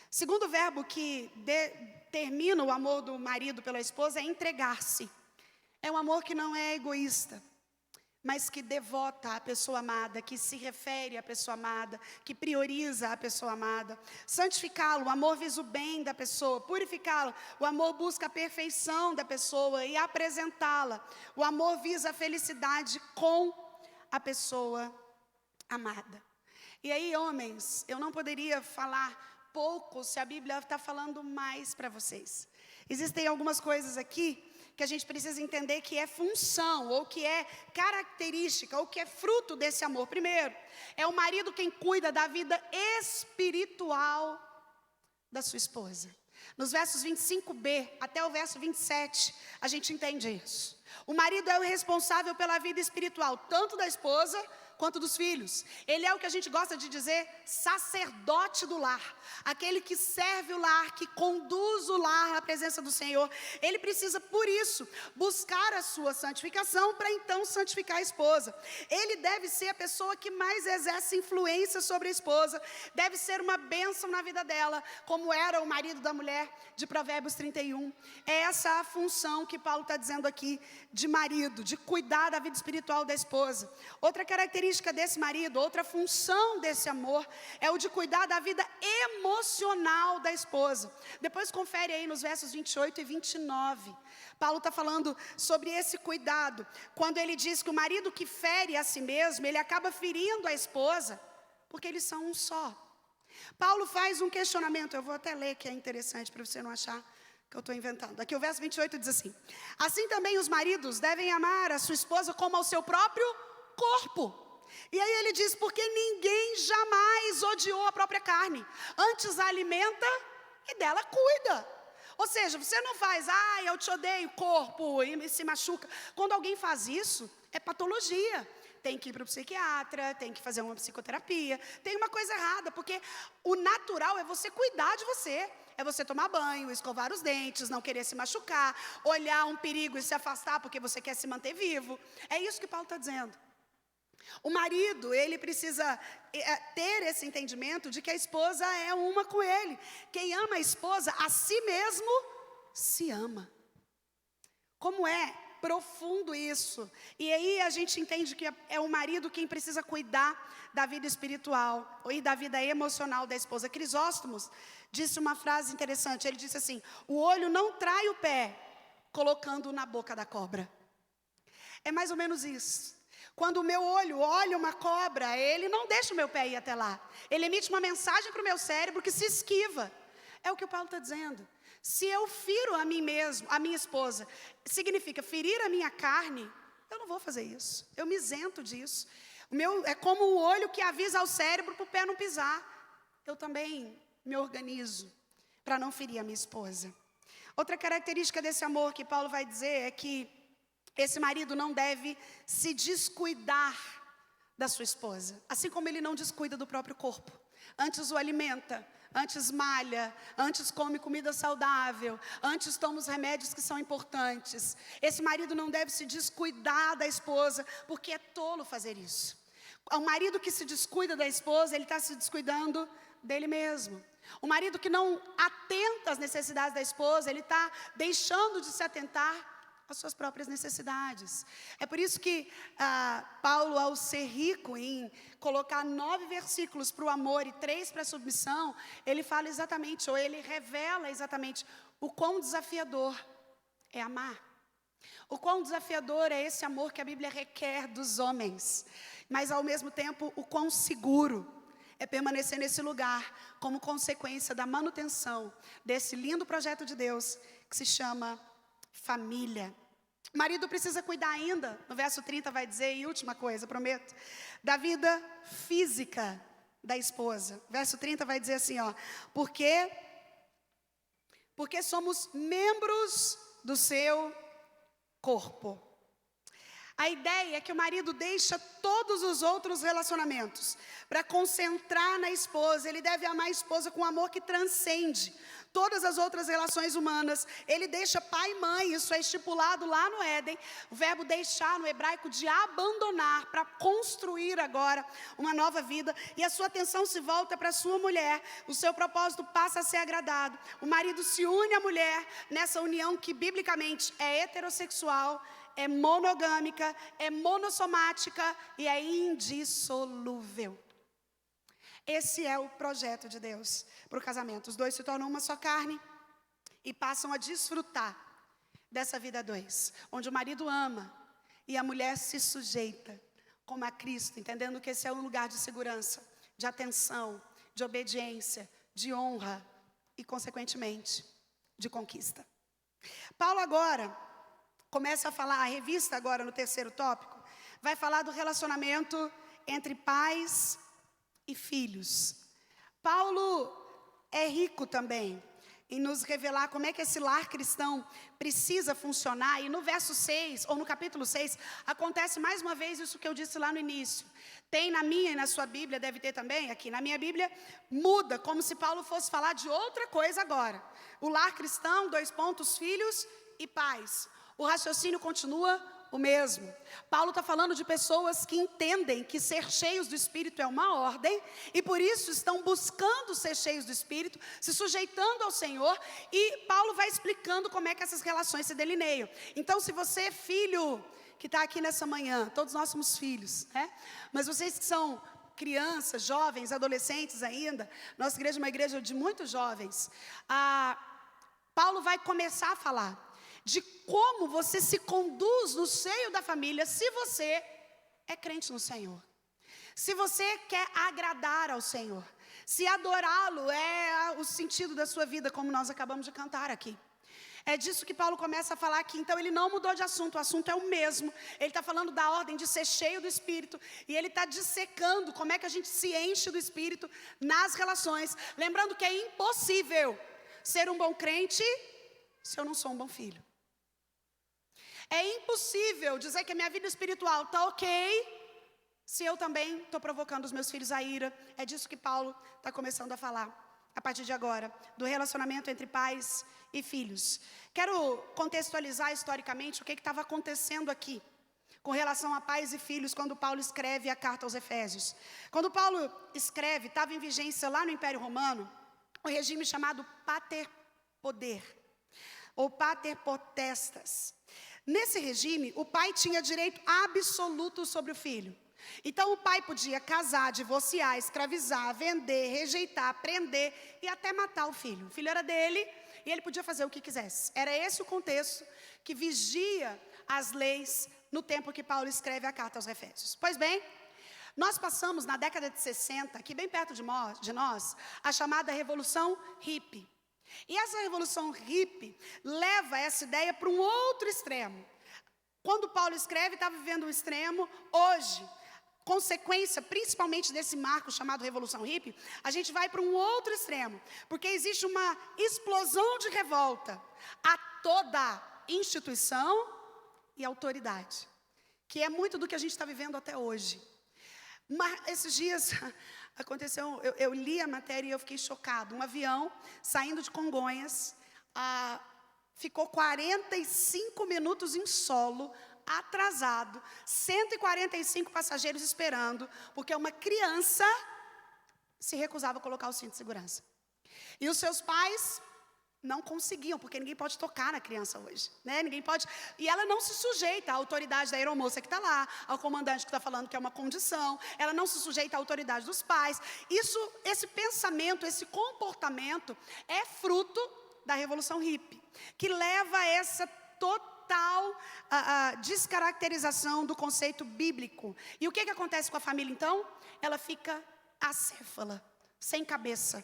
Segundo verbo que determina o amor do marido pela esposa é entregar-se. É um amor que não é egoísta, mas que devota a pessoa amada, que se refere à pessoa amada, que prioriza a pessoa amada. Santificá-lo, o amor visa o bem da pessoa. Purificá-lo, o amor busca a perfeição da pessoa e apresentá-la. O amor visa a felicidade com a pessoa amada. E aí, homens, eu não poderia falar pouco se a Bíblia está falando mais para vocês. Existem algumas coisas aqui que a gente precisa entender que é função, ou que é característica, ou que é fruto desse amor. Primeiro, é o marido quem cuida da vida espiritual da sua esposa. Nos versos 25b até o verso 27, a gente entende isso. O marido é o responsável pela vida espiritual, tanto da esposa quanto dos filhos. Ele é o que a gente gosta de dizer, sacerdote do lar. Aquele que serve o lar, que conduz o lar à presença do Senhor. Ele precisa, por isso, buscar a sua santificação para então santificar a esposa. Ele deve ser a pessoa que mais exerce influência sobre a esposa. Deve ser uma bênção na vida dela, como era o marido da mulher de Provérbios 31. É essa a função que Paulo está dizendo aqui de marido, de cuidar da vida espiritual da esposa. Outra característica característica desse marido, outra função desse amor, é o de cuidar da vida emocional da esposa. Depois confere aí nos versos 28 e 29. Paulo está falando sobre esse cuidado, quando ele diz que o marido que fere a si mesmo, ele acaba ferindo a esposa, porque eles são um só. Paulo faz um questionamento, eu vou até ler que é interessante para você não achar que eu estou inventando. Aqui o verso 28 diz assim: assim também os maridos devem amar a sua esposa como ao seu próprio corpo. E aí ele diz, porque ninguém jamais odiou a própria carne, antes a alimenta e dela cuida. Ou seja, você não faz, eu te odeio, corpo, e se machuca. Quando alguém faz isso, é patologia. Tem que ir para o psiquiatra, tem que fazer uma psicoterapia. Tem uma coisa errada, porque o natural é você cuidar de você. É você tomar banho, escovar os dentes, não querer se machucar, olhar um perigo e se afastar porque você quer se manter vivo. É isso que Paulo está dizendo. O marido, ele precisa ter esse entendimento de que a esposa é uma com ele. Quem ama a esposa, a si mesmo se ama. Como é profundo isso. E aí a gente entende que é o marido quem precisa cuidar da vida espiritual e da vida emocional da esposa. Crisóstomo disse uma frase interessante. Ele disse assim: o olho não trai o pé, colocando-o na boca da cobra. É mais ou menos isso. Quando o meu olho olha uma cobra, ele não deixa o meu pé ir até lá. Ele emite uma mensagem para o meu cérebro que se esquiva. É o que o Paulo está dizendo. Se eu firo a mim mesmo, a minha esposa, significa ferir a minha carne, eu não vou fazer isso. Eu me isento disso. É como o olho que avisa ao cérebro para o pé não pisar. Eu também me organizo para não ferir a minha esposa. Outra característica desse amor que Paulo vai dizer é que esse marido não deve se descuidar da sua esposa, assim como ele não descuida do próprio corpo. Antes o alimenta, antes malha, antes come comida saudável, antes toma os remédios que são importantes. Esse marido não deve se descuidar da esposa, porque é tolo fazer isso. O marido que se descuida da esposa, ele está se descuidando dele mesmo. O marido que não atenta às necessidades da esposa, ele está deixando de se atentar às suas próprias necessidades. É por isso que Paulo, ao ser rico em colocar 9 versículos para o amor e 3 para a submissão, ele fala exatamente, ou ele revela exatamente o quão desafiador é amar. O quão desafiador é esse amor que a Bíblia requer dos homens, mas ao mesmo tempo o quão seguro é permanecer nesse lugar como consequência da manutenção desse lindo projeto de Deus que se chama família. O marido precisa cuidar ainda, no verso 30 vai dizer, e última coisa, prometo, da vida física da esposa. Verso 30 vai dizer assim, porque somos membros do seu corpo. A ideia é que o marido deixa todos os outros relacionamentos para concentrar na esposa. Ele deve amar a esposa com amor que transcende todas as outras relações humanas. Ele deixa pai e mãe, isso é estipulado lá no Éden. O verbo deixar no hebraico de abandonar, para construir agora uma nova vida. E a sua atenção se volta para a sua mulher. O seu propósito passa a ser agradado. O marido se une à mulher nessa união que biblicamente é heterossexual, é monogâmica, é monossomática e é indissolúvel. Esse é o projeto de Deus para o casamento. Os dois se tornam uma só carne e passam a desfrutar dessa vida a dois, onde o marido ama e a mulher se sujeita, como a Cristo, entendendo que esse é um lugar de segurança, de atenção, de obediência, de honra e, consequentemente, de conquista. Paulo agora começa a falar, a revista agora no terceiro tópico, vai falar do relacionamento entre pais e filhos. Paulo é rico também em nos revelar como é que esse lar cristão precisa funcionar. E no verso 6, ou no capítulo 6, acontece mais uma vez isso que eu disse lá no início. Tem na minha e na sua Bíblia, deve ter também aqui. Na minha Bíblia, muda, como se Paulo fosse falar de outra coisa agora. O lar cristão, filhos e pais. O raciocínio continua o mesmo. Paulo está falando de pessoas que entendem que ser cheios do Espírito é uma ordem e por isso estão buscando ser cheios do Espírito, se sujeitando ao Senhor, e Paulo vai explicando como é que essas relações se delineiam. Então, se você é filho que está aqui nessa manhã, todos nós somos filhos, né? Mas vocês que são crianças, jovens, adolescentes ainda, nossa igreja é uma igreja de muitos jovens. Paulo vai começar a falar de como você se conduz no seio da família se você é crente no Senhor. Se você quer agradar ao Senhor. Se adorá-lo é o sentido da sua vida, como nós acabamos de cantar aqui. É disso que Paulo começa a falar aqui. Então ele não mudou de assunto, o assunto é o mesmo. Ele está falando da ordem de ser cheio do Espírito. E ele está dissecando como é que a gente se enche do Espírito nas relações. Lembrando que é impossível ser um bom crente se eu não sou um bom filho. É impossível dizer que a minha vida espiritual está ok se eu também estou provocando os meus filhos à ira. É disso que Paulo está começando a falar, a partir de agora, do relacionamento entre pais e filhos. Quero contextualizar historicamente o que estava acontecendo aqui, com relação a pais e filhos, quando Paulo escreve a carta aos Efésios. Quando Paulo escreve, estava em vigência lá no Império Romano, um regime chamado pater poder, ou pater potestas. Nesse regime, o pai tinha direito absoluto sobre o filho. Então o pai podia casar, divorciar, escravizar, vender, rejeitar, prender e até matar o filho. O filho era dele e ele podia fazer o que quisesse. Era esse o contexto que vigia as leis no tempo que Paulo escreve a carta aos Efésios. Pois bem, nós passamos na década de 60, aqui bem perto de nós, a chamada Revolução Hippie. E essa Revolução Hippie leva essa ideia para um outro extremo. Quando Paulo escreve, está vivendo um extremo. Hoje, consequência principalmente desse marco chamado Revolução Hippie, a gente vai para um outro extremo, porque existe uma explosão de revolta a toda instituição e autoridade, que é muito do que a gente está vivendo até hoje. Mas esses dias aconteceu, eu li a matéria e eu fiquei chocado. Um avião saindo de Congonhas, ficou 45 minutos em solo, atrasado, 145 passageiros esperando, porque uma criança se recusava a colocar o cinto de segurança. E os seus pais não conseguiam, porque ninguém pode tocar na criança hoje, né? Ninguém pode, e ela não se sujeita à autoridade da aeromoça que está lá, ao comandante que está falando que é uma condição, ela não se sujeita à autoridade dos pais. Esse pensamento, esse comportamento é fruto da Revolução Hippie, que leva a essa total descaracterização do conceito bíblico. E o que acontece com a família então? Ela fica acéfala, sem cabeça.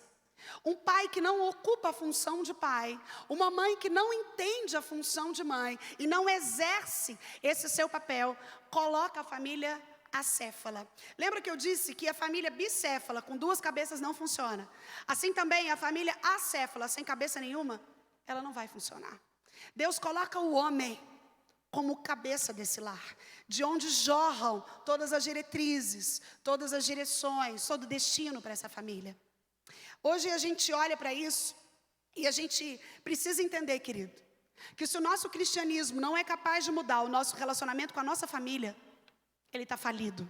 Um pai que não ocupa a função de pai, uma mãe que não entende a função de mãe e não exerce esse seu papel, coloca a família acéfala. Lembra que eu disse que a família bicéfala, com duas cabeças, não funciona? Assim também a família acéfala, sem cabeça nenhuma, ela não vai funcionar. Deus coloca o homem como cabeça desse lar, de onde jorram todas as diretrizes, todas as direções, todo o destino para essa família. Hoje a gente olha para isso e a gente precisa entender, querido, que se o nosso cristianismo não é capaz de mudar o nosso relacionamento com a nossa família, ele está falido.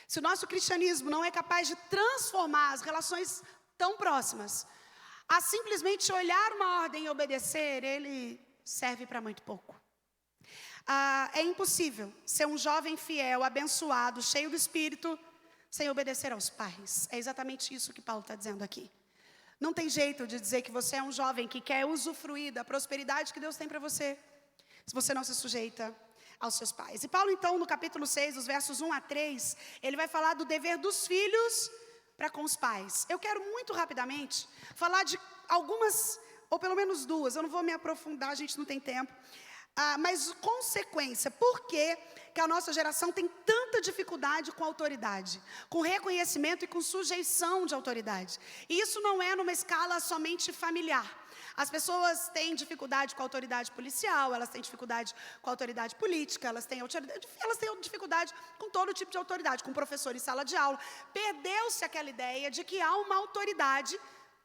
Se o nosso cristianismo não é capaz de transformar as relações tão próximas, a simplesmente olhar uma ordem e obedecer, ele serve para muito pouco. É impossível ser um jovem fiel, abençoado, cheio do Espírito, sem obedecer aos pais. É exatamente isso que Paulo está dizendo aqui. Não tem jeito de dizer que você é um jovem que quer usufruir da prosperidade que Deus tem para você, se você não se sujeita aos seus pais. E Paulo então, no capítulo 6, dos versos 1 a 3, ele vai falar do dever dos filhos para com os pais. Eu quero muito rapidamente falar de algumas, ou pelo menos duas, eu não vou me aprofundar, a gente não tem tempo, mas consequência, por que a nossa geração tem tanta dificuldade com autoridade, com reconhecimento e com sujeição de autoridade? E isso não é numa escala somente familiar. As pessoas têm dificuldade com a autoridade policial, elas têm dificuldade com a autoridade política, elas têm dificuldade com todo tipo de autoridade, com professor em sala de aula. Perdeu-se aquela ideia de que há uma autoridade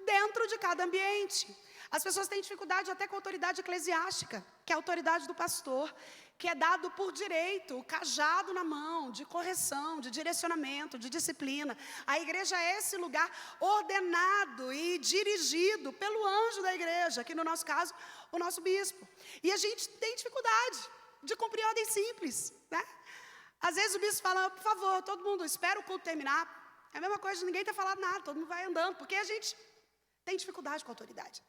dentro de cada ambiente. As pessoas têm dificuldade até com a autoridade eclesiástica, que é a autoridade do pastor, que é dado por direito, o cajado na mão, de correção, de direcionamento, de disciplina. A igreja é esse lugar ordenado e dirigido pelo anjo da igreja, que no nosso caso, o nosso bispo. E a gente tem dificuldade. de cumprir ordens simples, né? Às vezes o bispo fala, por favor, todo mundo espera o culto terminar. É a mesma coisa, ninguém tem falado nada, todo mundo vai andando, porque a gente tem dificuldade com a autoridade.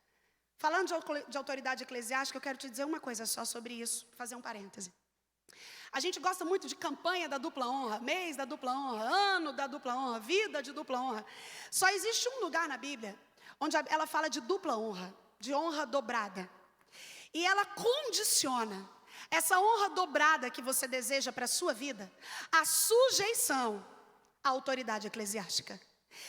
Falando de autoridade eclesiástica, eu quero te dizer uma coisa só sobre isso, fazer um parêntese. A gente gosta muito de campanha da dupla honra, mês da dupla honra, ano da dupla honra, vida de dupla honra. Só existe um lugar na Bíblia onde ela fala de dupla honra, de honra dobrada. E ela condiciona essa honra dobrada que você deseja para a sua vida, a sujeição à autoridade eclesiástica.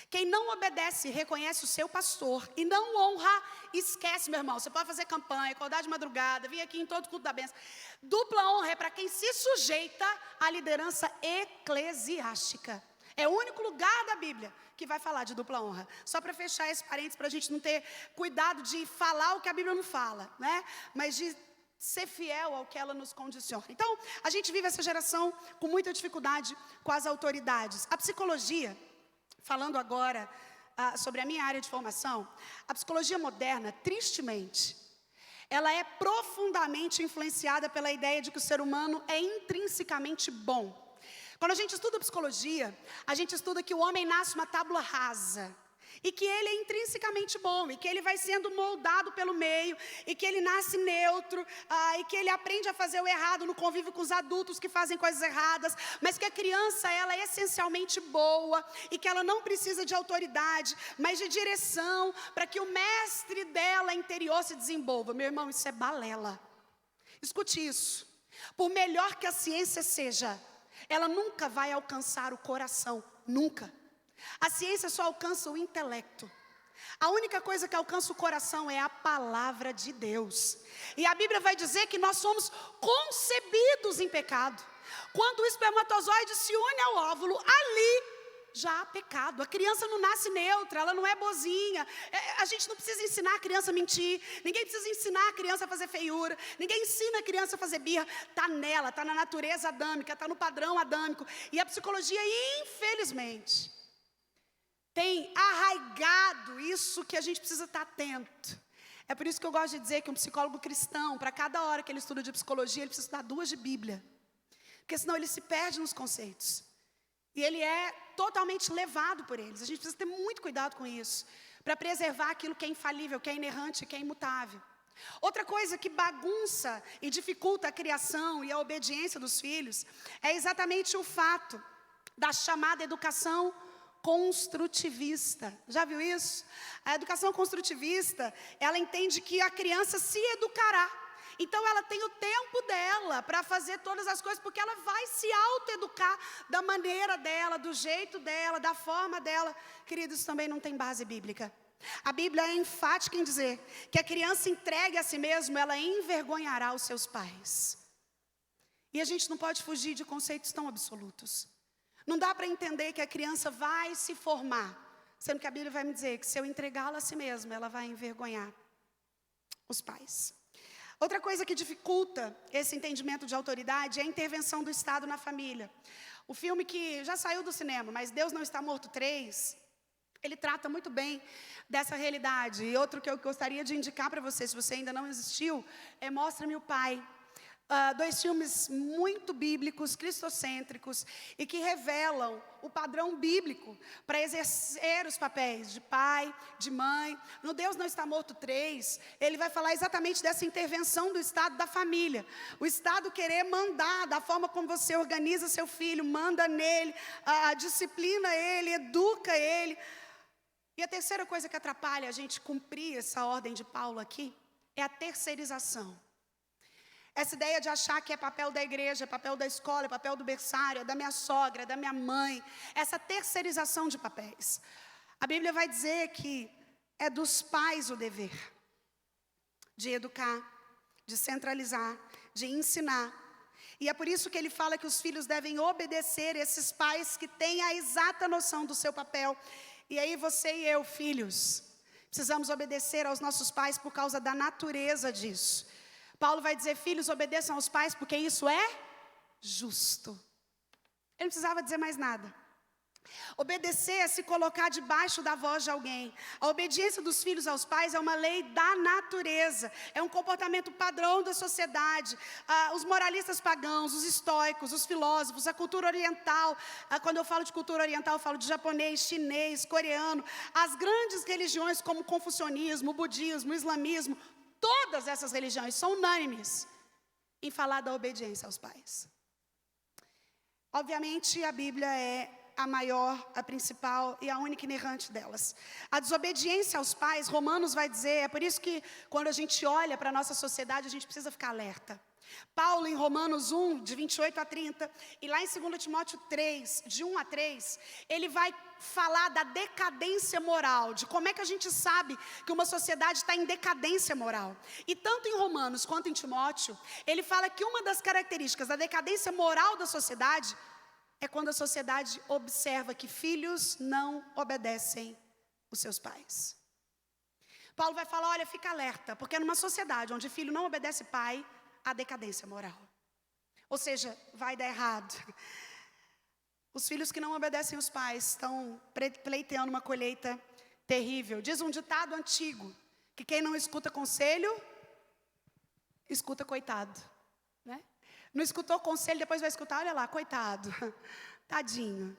Quem não obedece, reconhece o seu pastor e não honra, esquece, meu irmão. Você pode fazer campanha, acordar de madrugada, vir aqui em todo culto da bênção. Dupla honra é para quem se sujeita à liderança eclesiástica. É o único lugar da Bíblia que vai falar de dupla honra. Só para fechar esse parênteses, para a gente não ter cuidado de falar o que a Bíblia não fala, né? Mas de ser fiel ao que ela nos condiciona. Então, a gente vive essa geração com muita dificuldade com as autoridades. A psicologia, falando agora sobre a minha área de formação, a psicologia moderna, tristemente, ela é profundamente influenciada pela ideia de que o ser humano é intrinsecamente bom. Quando a gente estuda psicologia, a gente estuda que o homem nasce uma tábula rasa, e que ele é intrinsecamente bom, e que ele vai sendo moldado pelo meio, e que ele nasce neutro, e que ele aprende a fazer o errado no convívio com os adultos que fazem coisas erradas, mas que a criança, ela é essencialmente boa, e que ela não precisa de autoridade, mas de direção, para que o mestre dela interior se desenvolva. Meu irmão, isso é balela. Escute isso. Por melhor que a ciência seja, ela nunca vai alcançar o coração, nunca. A ciência só alcança o intelecto. A única coisa que alcança o coração é a palavra de Deus. E a Bíblia vai dizer que nós somos concebidos em pecado. Quando o espermatozoide se une ao óvulo, ali já há pecado. A criança não nasce neutra, ela não é boazinha. A gente não precisa ensinar a criança a mentir. Ninguém precisa ensinar a criança a fazer feiura. Ninguém ensina a criança a fazer birra. Está nela, está na natureza adâmica, está no padrão adâmico. E a psicologia, infelizmente, tem arraigado isso que a gente precisa estar atento. É por isso que eu gosto de dizer que um psicólogo cristão, para cada hora que ele estuda de psicologia, ele precisa estudar 2 de Bíblia. Porque senão ele se perde nos conceitos. E ele é totalmente levado por eles. A gente precisa ter muito cuidado com isso, para preservar aquilo que é infalível, que é inerrante, que é imutável. Outra coisa que bagunça e dificulta a criação e a obediência dos filhos é exatamente o fato da chamada educação construtivista. Já viu isso? A educação construtivista, ela entende que a criança se educará. Então ela tem o tempo dela para fazer todas as coisas, porque ela vai se autoeducar da maneira dela, do jeito dela, da forma dela. Queridos, isso também não tem base bíblica. A Bíblia é enfática em dizer que a criança entregue a si mesma, ela envergonhará os seus pais. E a gente não pode fugir de conceitos tão absolutos. Não dá para entender que a criança vai se formar, sendo que a Bíblia vai me dizer que se eu entregá-la a si mesma, ela vai envergonhar os pais. Outra coisa que dificulta esse entendimento de autoridade é a intervenção do Estado na família. O filme que já saiu do cinema, mas Deus Não Está Morto 3, ele trata muito bem dessa realidade. E outro que eu gostaria de indicar para você, se você ainda não assistiu, é Mostra-me o Pai. 2 filmes muito bíblicos, cristocêntricos, e que revelam o padrão bíblico para exercer os papéis de pai, de mãe. No Deus Não Está Morto 3, ele vai falar exatamente dessa intervenção do Estado da família. O Estado querer mandar da forma como você organiza seu filho, manda nele, disciplina ele, educa ele. E a terceira coisa que atrapalha a gente cumprir essa ordem de Paulo aqui é a terceirização. Essa ideia de achar que é papel da igreja, é papel da escola, é papel do berçário, é da minha sogra, é da minha mãe. Essa terceirização de papéis. A Bíblia vai dizer que é dos pais o dever de educar, de centralizar, de ensinar. E é por isso que ele fala que os filhos devem obedecer esses pais que têm a exata noção do seu papel. E aí você e eu, filhos, precisamos obedecer aos nossos pais por causa da natureza disso. Paulo vai dizer, filhos, obedeçam aos pais, porque isso é justo. Ele não precisava dizer mais nada. Obedecer é se colocar debaixo da voz de alguém. A obediência dos filhos aos pais é uma lei da natureza, é um comportamento padrão da sociedade. Os moralistas pagãos, os estoicos, os filósofos, a cultura oriental, quando eu falo de cultura oriental, eu falo de japonês, chinês, coreano, as grandes religiões como o confucionismo, o budismo, o islamismo, todas essas religiões são unânimes em falar da obediência aos pais. Obviamente, a Bíblia é a maior, a principal e a única inerrante delas. A desobediência aos pais, Romanos vai dizer, é por isso que quando a gente olha para a nossa sociedade, a gente precisa ficar alerta. Paulo, em Romanos 1, de 28 a 30, e lá em 2 Timóteo 3, de 1 a 3, ele vai falar da decadência moral, de como é que a gente sabe que uma sociedade está em decadência moral. E tanto em Romanos quanto em Timóteo, ele fala que uma das características da decadência moral da sociedade é quando a sociedade observa que filhos não obedecem os seus pais. Paulo vai falar, olha, fica alerta, porque numa sociedade onde filho não obedece pai, há decadência moral. Ou seja, vai dar errado. Os filhos que não obedecem os pais estão pleiteando uma colheita terrível. Diz um ditado antigo, que quem não escuta conselho, escuta coitado, né? Não escutou conselho, depois vai escutar, olha lá, coitado, tadinho.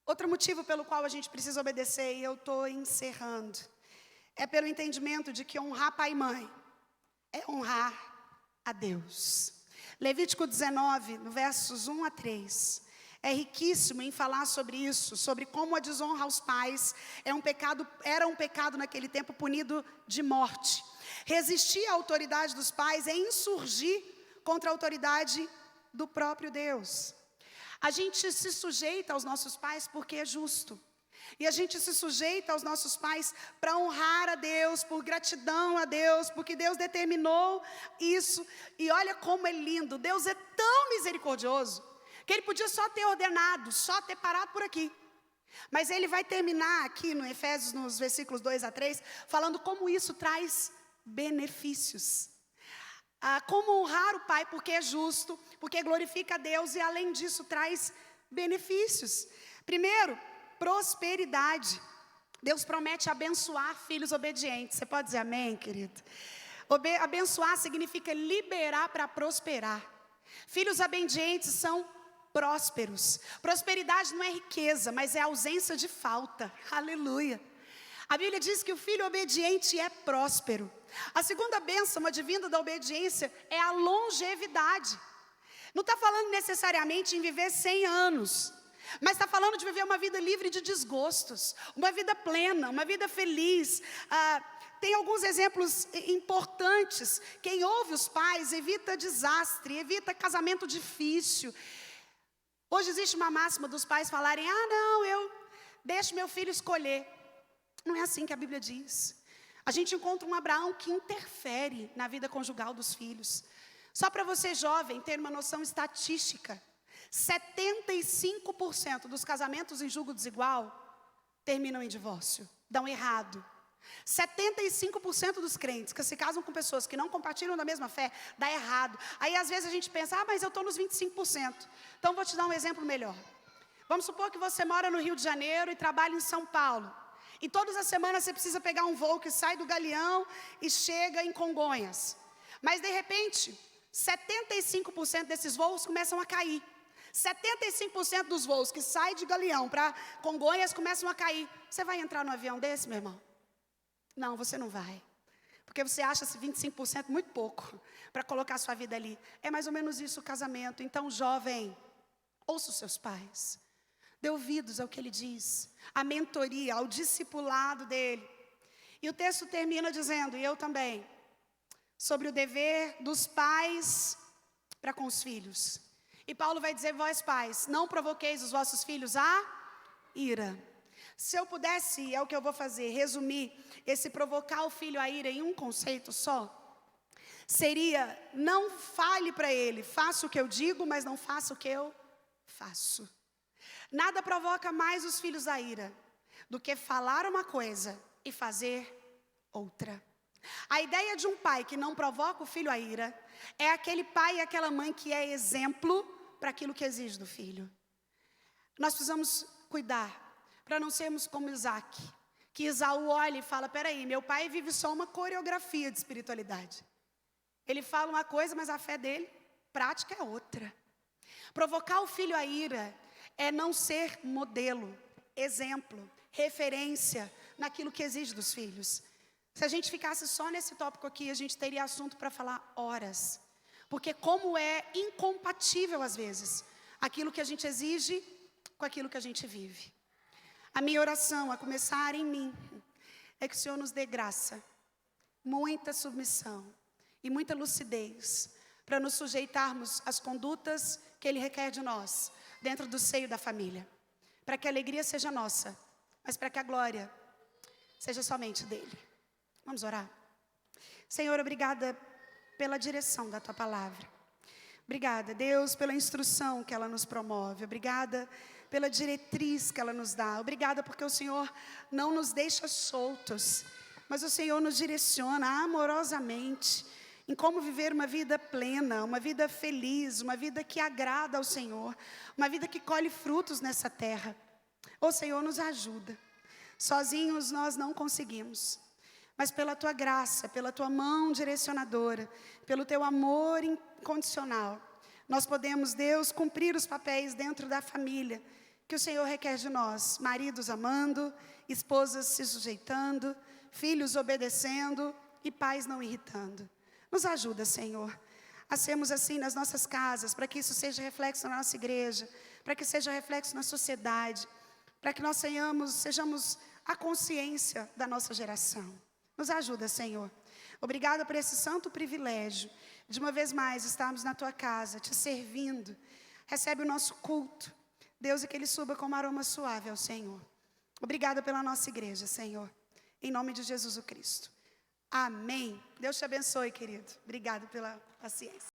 Outro motivo pelo qual a gente precisa obedecer, e eu estou encerrando, é pelo entendimento de que honrar pai e mãe é honrar a Deus. Levítico 19, no versos 1 a 3, é riquíssimo em falar sobre isso, sobre como a desonra aos pais era um pecado naquele tempo punido de morte. Resistir à autoridade dos pais é insurgir contra a autoridade do próprio Deus. A gente se sujeita aos nossos pais porque é justo. E a gente se sujeita aos nossos pais para honrar a Deus, por gratidão a Deus, porque Deus determinou isso. E olha como é lindo, Deus é tão misericordioso, que Ele podia só ter ordenado, só ter parado por aqui. Mas Ele vai terminar aqui no Efésios, nos versículos 2 a 3, falando como isso traz benefícios. Como honrar o pai porque é justo, porque glorifica a Deus e além disso traz benefícios. Primeiro, prosperidade. Deus promete abençoar filhos obedientes. Você pode dizer amém, querido? Abençoar significa liberar para prosperar. Filhos obedientes são prósperos. Prosperidade não é riqueza, mas é ausência de falta. Aleluia. A Bíblia diz que o filho obediente é próspero. A segunda bênção advinda da obediência é a longevidade. Não está falando necessariamente em viver 100 anos, mas está falando de viver uma vida livre de desgostos, uma vida plena, uma vida feliz. Tem alguns exemplos importantes. Quem ouve os pais evita desastre, evita casamento difícil. Hoje existe uma máxima dos pais falarem, não, eu deixo meu filho escolher. Não é assim que a Bíblia diz. A gente encontra um Abraão que interfere na vida conjugal dos filhos. Só para você jovem ter uma noção estatística, 75% dos casamentos em julgo desigual terminam em divórcio, dão errado. 75% dos crentes que se casam com pessoas que não compartilham da mesma fé, dá errado. Aí às vezes a gente pensa, mas eu estou nos 25%. Então vou te dar um exemplo melhor. Vamos supor que você mora no Rio de Janeiro e trabalha em São Paulo. E todas as semanas você precisa pegar um voo que sai do Galeão e chega em Congonhas. Mas de repente, 75% desses voos começam a cair. 75% dos voos que saem de Galeão para Congonhas começam a cair. Você vai entrar no avião desse, meu irmão? Não, você não vai. Porque você acha esse 25% muito pouco para colocar sua vida ali. É mais ou menos isso o casamento. Então, jovem, ouça os seus pais. Dê ouvidos ao que ele diz. A mentoria, ao discipulado dele. E o texto termina dizendo, e eu também, sobre o dever dos pais para com os filhos. E Paulo vai dizer, vós pais, não provoqueis os vossos filhos a ira. Se eu pudesse, é o que eu vou fazer, resumir esse provocar o filho a ira em um conceito só, seria, não fale para ele, faça o que eu digo, mas não faça o que eu faço. Nada provoca mais os filhos a ira do que falar uma coisa e fazer outra. A ideia de um pai que não provoca o filho a ira é aquele pai e aquela mãe que é exemplo para aquilo que exige do filho. Nós precisamos cuidar para não sermos como Isaac, que Esaú olha e fala, peraí, meu pai vive só uma coreografia de espiritualidade. Ele fala uma coisa, mas a fé dele, prática é outra. Provocar o filho à ira é não ser modelo, exemplo, referência naquilo que exige dos filhos. Se a gente ficasse só nesse tópico aqui, a gente teria assunto para falar horas. Porque como é incompatível às vezes aquilo que a gente exige com aquilo que a gente vive. A minha oração, a começar em mim, é que o Senhor nos dê graça, muita submissão e muita lucidez para nos sujeitarmos às condutas que Ele requer de nós, dentro do seio da família. Para que a alegria seja nossa, mas para que a glória seja somente dEle. Vamos orar? Senhor, obrigada pela direção da Tua palavra. Obrigada, Deus, pela instrução que ela nos promove. Obrigada pela diretriz que ela nos dá. Obrigada porque o Senhor não nos deixa soltos, mas o Senhor nos direciona amorosamente em como viver uma vida plena, uma vida feliz, uma vida que agrada ao Senhor, uma vida que colhe frutos nessa terra. Ô Senhor, nos ajuda. Sozinhos nós não conseguimos, mas pela Tua graça, pela Tua mão direcionadora, pelo Teu amor incondicional, nós podemos, Deus, cumprir os papéis dentro da família que o Senhor requer de nós. Maridos amando, esposas se sujeitando, filhos obedecendo e pais não irritando. Nos ajuda, Senhor, a sermos assim nas nossas casas, para que isso seja reflexo na nossa igreja, para que seja reflexo na sociedade, para que nós sejamos a consciência da nossa geração. Nos ajuda, Senhor. Obrigada por esse santo privilégio de uma vez mais estarmos na Tua casa, Te servindo. Recebe o nosso culto, Deus, e que ele suba como aroma suave ao Senhor. Obrigada pela nossa igreja, Senhor. Em nome de Jesus o Cristo. Amém. Deus te abençoe, querido. Obrigada pela paciência.